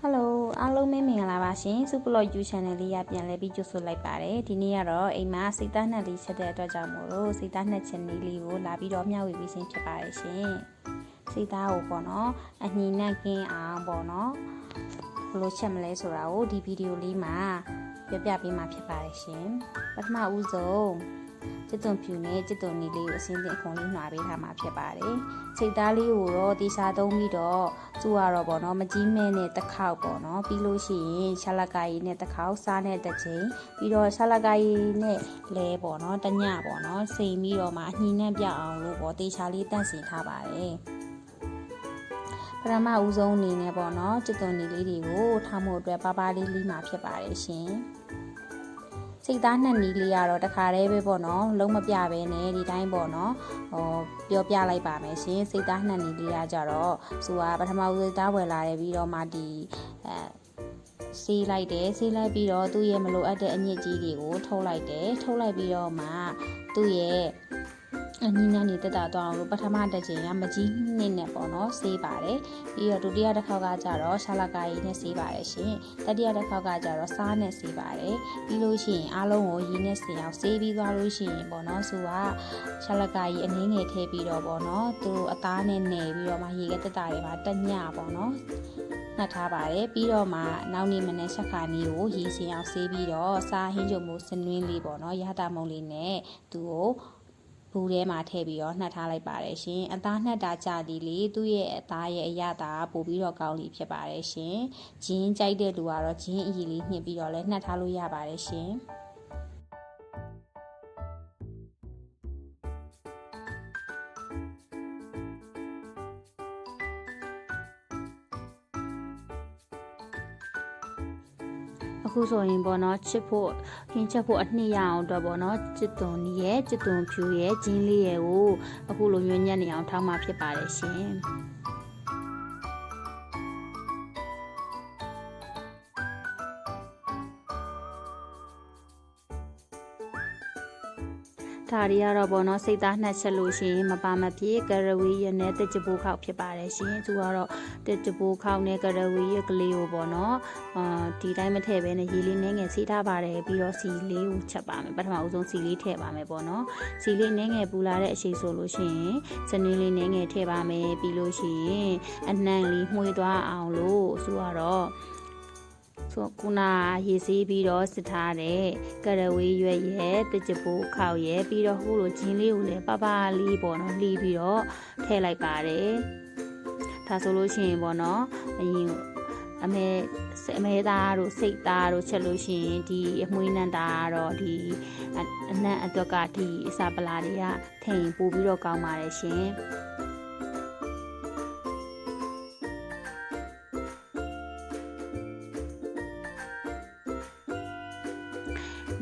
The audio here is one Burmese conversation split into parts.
Hello အားလုံးမင်္ဂလာပါရှင် Superlord YouTube Channel လေးရပြန်လဲပြီးကြိုဆိုလိုက်ပါတယ်ဒီနေ့ကတော့အိမ်မှာစိတ်သားနှက်လေးချက်တဲ့အတွက်ကြောင့်မို့လို့စိတ်သားနှက်ချက်လေးကိုလာပြီးတော့မျှဝေပေးခြင်းဖြစ်ပါတယ်ရှင်စိတ်သားကိုပေါ့နော်အညီနဲ့ကင်းအောင်ပေါ့နော်ဘယ်လိုချက်မလဲဆိုတာကိုဒီဗီဒီယိုလေးမှာပြောပြပေးမှာဖြစ်ပါတယ်ရှင်ပထမဦးဆုံးကျက်သွန်ဖြူနဲ့ကျက်သွန်နီလေးကိုအစင်းသင့်အခွန်လေးနှွာပေးထားမှာဖြစ်ပါတယ်စိတ်သားလေးကိုတော့တေချာသုံးပြီးတော့သူ့ကတော့ပေါ့နော်မကြီးမဲနဲ့တစ်ခေါက်ပေါ့နော်ပြီးလို့ရှိရင်ရှာလကာရီနဲ့တစ်ခေါက်စားနဲ့တစ်ချိန်ပြီးတော့ရှာလကာရီနဲ့လဲပေါ့နော်တညပေါ့နော်စိမ်ပြီးတော့မှအညှိနဲ့ပြအောင်လို့ပေါ့တေချာလေးတန့်စင်ထားပါတယ်ပထမဦးဆုံးအနေနဲ့ပေါ့နော်ကျက်သွန်နီလေးတွေကိုထားဖို့အတွက်ပါလေးလီးမှာဖြစ်ပါတယ်ရှင်စိတ်သားနှက်နီးလေးကတော့တခါတည်းပဲပေါ့နော်လုံးမပြပဲနဲ့ဒီတိုင်းပေါ့နော်ပြောပြလိုက်ပါမယ်ရှင်စိတ်သားနှက်နီးလေးကကြတော့သူကပထမဦးစိတ်သားဝယ်လာတယ်ပြီးတော့မှဒီဆေးလိုက်တယ်ဆေးလိုက်ပြီးတော့သူ့ရဲ့မလိုအပ်တဲ့အညစ်အကြေးတွေကိုထုတ်လိုက်တယ်ထုတ်လိုက်ပြီးတော့မှသူ့ရဲ့အနီးနားနေတက်တာတော့လို့ပထမတစ်ချိန်ကမကြီးနှစ်နဲ့ပေါ့နော်ဆေးပါတယ်ပြီးတော့ဒုတိယတစ်ခေါက်ကကြတော့ရှာလကာရီနဲ့ဆေးပါတယ်ရှင်တတိယတစ်ခေါက်ကကြတော့စားနဲ့ဆေးပါတယ်ပြီးလို့ရှိရင်အားလုံးကိုရေနဲ့ဆေးအောင်ဆေးပြီးသွားလို့ရှိရင်ပေါ့နော်သူကရှာလကာရီအနည်းငယ်ထည့်ပြီးတော့ပေါ့နော်သူအသားနဲ့နယ်ပြီးတော့မှရေကတက်တာတွေပါတက်ညပေါ့နော်နှက်ထားပါတယ်ပြီးတော့မှနောက်နေ့မနေ့ဆက်ခါနေ့ကိုရေစင်အောင်ဆေးပြီးတော့စားဟင်းကြုံမှုစနွင်းလေးပေါ့နော်ရတာမုံလေးနဲ့သူ့ကိုဘူးထဲမှာထည့်ပြီးတော့နှက်ထားလိုက်ပါတယ်ရှင်အသားနှက်တာကြသည်လေသူ့ရဲ့အသားရဲ့အရသာပို့ပြီးတော့ကောင်းလိဖြစ်ပါတယ်ရှင်ဂျင်းကြိုက်တဲ့လူကတော့ဂျင်းအရည်လေးညှစ်ပြီးတော့လည်းနှက်ထားလို့ရပါတယ်ရှင်အခုဆိုရင်ပေါ့နော်ချစ်ဖို့ဟင်းချက်ဖို့အနှစ်ရအောင်အတွက်ပေါ့နော်ကျစ်သွန်ရဲ့ကျစ်သွန်ဖြူရဲ့ဂျင်းလေးရဲ့ကိုအခုလိုမျိုးညက်နေအောင်ထောင်းမှာဖြစ်ပါတယ်ရှင်ဒါတွေကတော့ပေါ့နော်စိတ်သားနှက်ချက်လို့ရှိရင်မပါမဖြစ်ကရဝီရနဲ့တက်ချပိုးခောက်ဖြစ်ပါတယ်ရှင်သူကတော့တက်ချပိုးခောက်နဲ့ကရဝီရကလေးကိုပေါ့နော်ဒီတိုင်းမထည့်ဘဲနဲ့ရေလေးနည်းငယ်စီးထားပါတယ်ပြီးတော့စီလေးကိုချက်ပါမယ်ပထမဦးဆုံးစီလေးထည့်ပါမယ်ပေါ့နော်စီလေးနည်းငယ်ပူလာတဲ့အချိန်ဆိုလို့ရှိရင်စနွေးလေးနည်းငယ်ထည့်ပါမယ်ပြီးလို့ရှိရင်အနှံ့လေးမှုေးသွားအောင်လို့သူကတော့ဆိုခုနရေစီးပြီးတော့စစ်ထားတဲ့ကရဝေးရွက်ရဲ့တကြပိုးခောက်ရဲ့ပြီးတော့ဟိုလိုဂျင်းလေးကိုလည်းပပလေးပေါ့နော်လှီးပြီးတော့ထည့်လိုက်ပါတယ်ဒါဆိုလို့ရှိရင်ပေါ့နော်အရင်အမဲသားတို့စိတ်သားတို့ချက်လို့ရှိရင်ဒီအမွှေးနန်းသားကတော့ဒီအနံ့အတွက်ကဒီအစာပလာတွေကထည့်ရင်ပို့ပြီးတော့ကောင်းပါတယ်ရှင်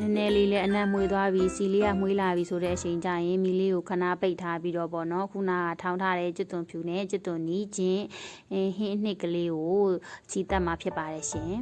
နည်းနည်းလေးလည်းအနံ့မွေးသွားပြီးစီလေးကမွေးလာပြီဆိုတဲ့အချိန်ကျရင်မီလေးကိုခဏပိတ်ထားပြီးတော့ပေါ့နော်ခုနကထောင်းထားတဲ့ကျစ်သွန်ဖြူနဲ့ကျစ်သွန်နီးချင်းဟင်းနှစ်ကလေးကိုချီတက်မှာဖြစ်ပါတယ်ရှင်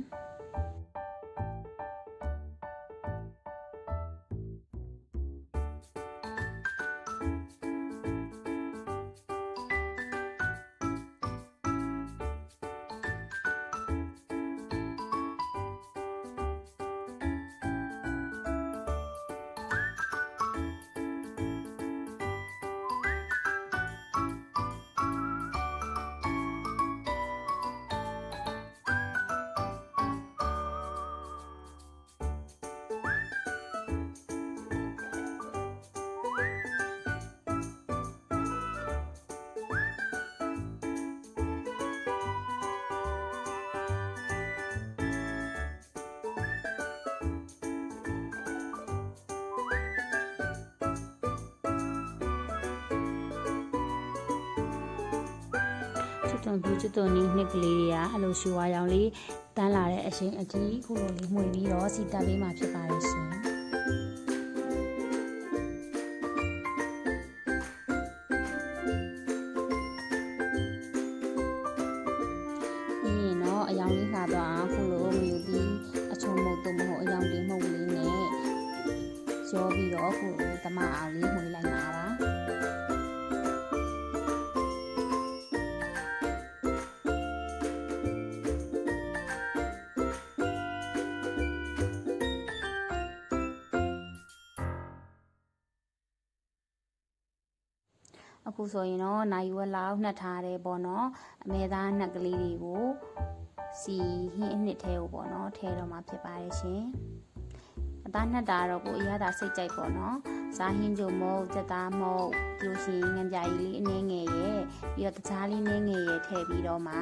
ကျစ်သွန်နီးနှစ်ကလေးတွေကအဲ့လိုရှူဝါရောင်လေးတန်းလာတဲ့အချိန်အကြီးခုလိုလေးမှွေပြီးတော့စီတက်ပေးမှာဖြစ်ပါတယ်ရှင်ပြီးရင်တော့အယောင်လေးခါတော့ခုလိုမျိုးပြီးအချုံမုတ်တုံမဟုတ်အယောင်လေးမှုတ်လေးနဲ့ရောပြီးတော့ခုလိုတမအောင်လေးမှွေလိုက်ပါပါ အခုဆိုရင်တော့နိုင်ဝက်လောက်နှက်ထားတယ်ပေါ့နော်အမဲသားနှက်ကလေးတွေကိုစီဟင်းအနှစ်ထဲကိုပေါ့နော်ထဲတော့မှဖြစ်ပါတယ်ရှင်အသားနှက်တာတော့ကိုအရသာစိတ်ကြိုက်ပေါ့နော်စားဟင်းကြုံမုတ်စက်သားမုတ်ပြီးလို့ရှိရင်ငံပြာကြီးလေးအနည်းငယ်ရဲ့ပြီးတော့တကြားလေးနည်းငယ်ရဲ့ထည့်ပြီးတော့မှ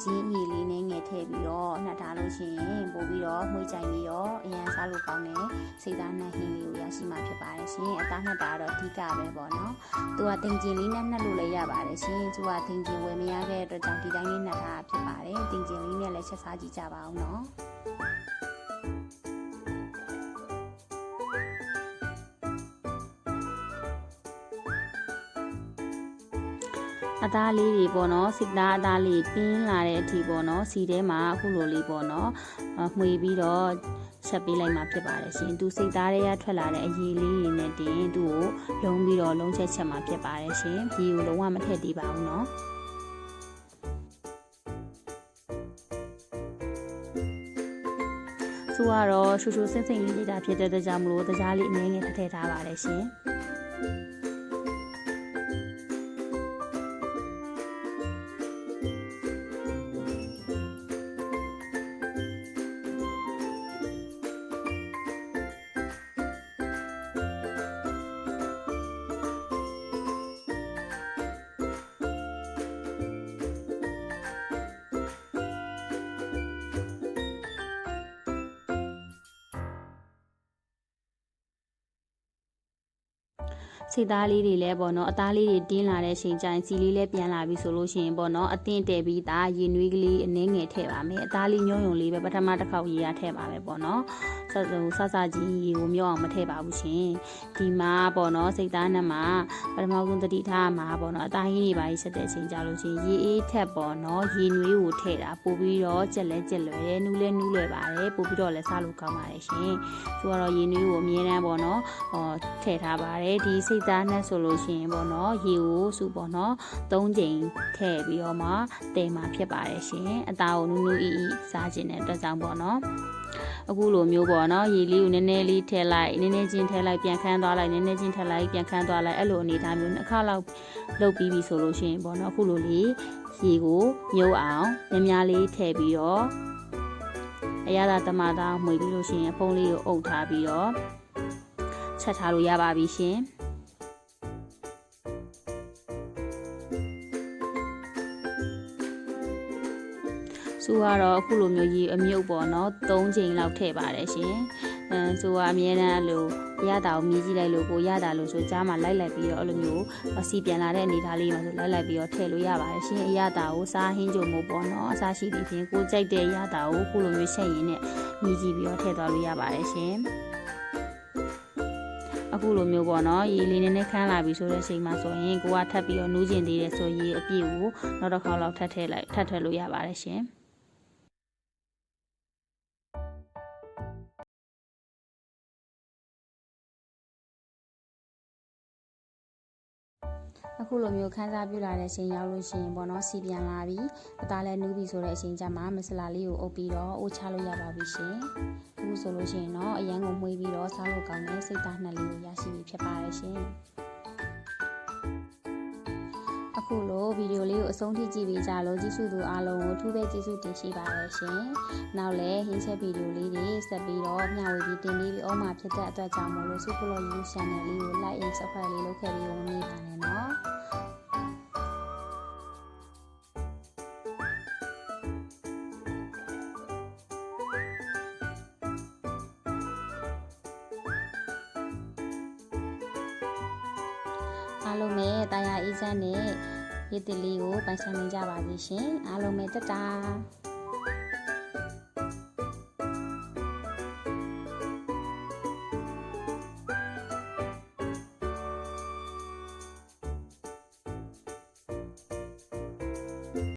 ဂျင်းအီလေးနည်းငယ်ထည့်ပြီးတော့နှက်ထားလို့ရှိရင်ပို့ပြီးတော့မှွေးကြိုင်ပြီးတော့အရန်စားလို့ကောင်းတယ်စိတ်သားနှက်ဟင်းလေးကိုရရှိမှဖြစ်ပါတယ်ရှင်အသားနှက်တာတော့အဓိကပဲပေါ့နော်သူကတင်ကျင်လေးနဲ့နှက်လို့လည်းရပါတယ်ရှင်သူကတင်ကျင်ဝယ်မရခဲ့တဲ့အတွက်ကြောင့်ဒီတိုင်းလေးနှက်ထားဖြစ်ပါတယ်တင်ကျင်လေးနဲ့လည်းချက်စားကြည့်ကြပါအောင်နော်အသားလေးတွေပေါ့နော်စိတ်သားအသားလေးပြင်းလာတဲ့အထိပေါ့နော်စီထဲမှာအခုလိုလေးပေါ့နော်မှွေပြီးတော့ချက်ပေးလိုက်မှဖြစ်ပါတယ်ရှင်သူစိတ်သားတွေကထွက်လာတဲ့အရည်လေးတွေနဲ့တင်သူ့ကိုလုံးပြီးတော့လုံးချက်မှဖြစ်ပါတယ်ရှင်ဒီကိုလုံးဝမထည့်သေးပါဘူးနော်သူကတော့ရှူရှူဆင်းဆင်းလေးနေတာဖြစ်တဲ့အတွက်ကြောင့်မလို့တကြားလေးအနည်းငယ်ထည့်ထားပါတယ်ရှင်စိတ်သားလေးတွေလည်းပေါ့နော်အသားလေးတွေတင်းလာတဲ့ချိန်ကျရင်စီလေးလည်းပြန်လာပြီဆိုလို့ရှိရင်ပေါ့နော်အသင့်တည်ပြီးသားရေနွေးကလေးအနည်းငယ်ထည့်ပါမယ်အသားလေးညုံယုံလေးပဲပထမတစ်ခေါက်ရေရထည့်ပါမယ်ပေါ့နော်ဆဆကြီးရေကိုမြုပ်အောင်မထည့်ပါဘူးရှင်ဒီမှာပေါ့နော်စိတ်သားနဲ့မှာပထမဆုံးတတိထားမှာပေါ့နော်အသားဟင်းတွေပါရေးချက်တဲ့အချိန်ကြလို့ရှိရင်ရေအေးထက်ပေါ့နော်ရေနွေးကိုထည့်တာပို့ပြီးတော့ကြက်လဲကြက်လွယ်တယ်နူးလဲနူးလွယ်ပါတယ်ပို့ပြီးတော့လည်းစားလို့ကောင်းပါတယ်ရှင်သူကတော့ရေနွေးကိုအမြဲတမ်းပေါ့နော်ထည့်ထားပါတယ်ဒီစိတ်သားနဲ့ဆိုလို့ရှိရင်ပေါ့နော်ရေကိုစုပေါ့နော်3ချိန်ထည့်ပြီးတော့မှတဲမှာဖြစ်ပါတယ်ရှင်အသားကိုနူးနူးအီအီစားခြင်းတဲ့အတွက်ကြောင့်ပေါ့နော်အခုလိုမျိုးပေါ့နော်ရေလေးကိုနည်းနည်းလေးထည့်လိုက်နည်းနည်းချင်းထည့်လိုက်ပြန်ခန်းသွားလိုက်နည်းနည်းချင်းထည့်လိုက်ပြန်ခန်းသွားလိုက်အဲ့လိုအနေထားမျိုးတစ်ခါလောက်လုပ်ပြီးပြီဆိုလို့ရှိရင်ပေါ့နော်အခုလိုလေးရေကိုမြုပ်အောင်များများလေးထည့်ပြီးတော့အရသာတမသားမှွေပြီးလို့ရှိရင်ဖုံးလေးကိုအုပ်ထားပြီးတော့ချက်ထားလို့ရပါပြီရှင်သူကတော့အခုလိုမျိုးရေအမြုပ်ပေါ့နော်3ချိန်လောက်ထည့်ပါတယ်ရှင်သူကအမြဲတမ်းလိုရတာကိုမြည်ကြည့်လိုက်လို့ကိုရတာလို့ဆိုကြားမှာလိုက်ပြီးတော့အဲ့လိုမျိုးစီပြန်လာတဲ့အနေထားလေးမှာဆိုလိုက်ပြီးတော့ထည့်လို့ရပါတယ်ရှင်အရတာကိုစားဟင်းကြုံမို့ပေါ့နော်အစားရှိပြီးပြင်ကိုကြိုက်တဲ့ရတာကိုအခုလိုမျိုးချက်ရင်းနဲ့မြည်ကြည့်ပြီးတော့ထည့်သွားလို့ရပါတယ်ရှင်အခုလိုမျိုးပေါ့နော်ရေလေးနဲ့ခန်းလာပြီဆိုတဲ့အချိန်မှာဆိုရင်ကိုကထပ်ပြီးတော့နူးကျင်သေးတယ်ဆိုရေအပြည့်ကိုနောက်တစ်ခေါက်လောက်ထပ်ထည့်လို့ရပါတယ်ရှင်အခုလိုမျိုးခန်းစားပြလာတဲ့အချိန်ရောက်လို့ရှိရင်ပေါ့နော်စီပြန်လာပြီအသားလည်းနူးပြီဆိုတဲ့အချိန်ကျမှမဆလာလေးကိုအုပ်ပြီးတော့အိုးချလို့ရပါပြီရှင်အခုဆိုလို့ရှိရင်တော့အရန်ကိုမှွေးပြီးတော့စားလို့ကောင်းတဲ့စိတ်သားနှက်လေးကိုရရှိပြီဖြစ်ပါတယ်ရှင်အခုလိုဗီဒီယိုလေးကိုအဆုံးထိကြည့်ပေးကြလို့ကြည့်ရှုသူအားလုံးကိုထူးပဲကျေးဇူးတင်ရှိပါတယ်ရှင်နောက်လည်းဟင်းချက်ဗီဒီယိုလေးတွေဆက်ပြီးတော့မျှဝေပြီးတင်ပေးပြီးအောင်မှာဖြစ်တဲ့အတွက်ကြောင့်မို့လို့ Super Love YouTube Channel လေးကို Like and Subscribe လေးလုပ်ခဲ့ပြီးဝင်နေပါနဲ့နော်အားလုံးပဲတာယာအေးချမ်းနဲ့ရည်တည်လေးကိုပိုင်ဆိုင်နေကြပါစေရှင်အားလုံးပဲတတား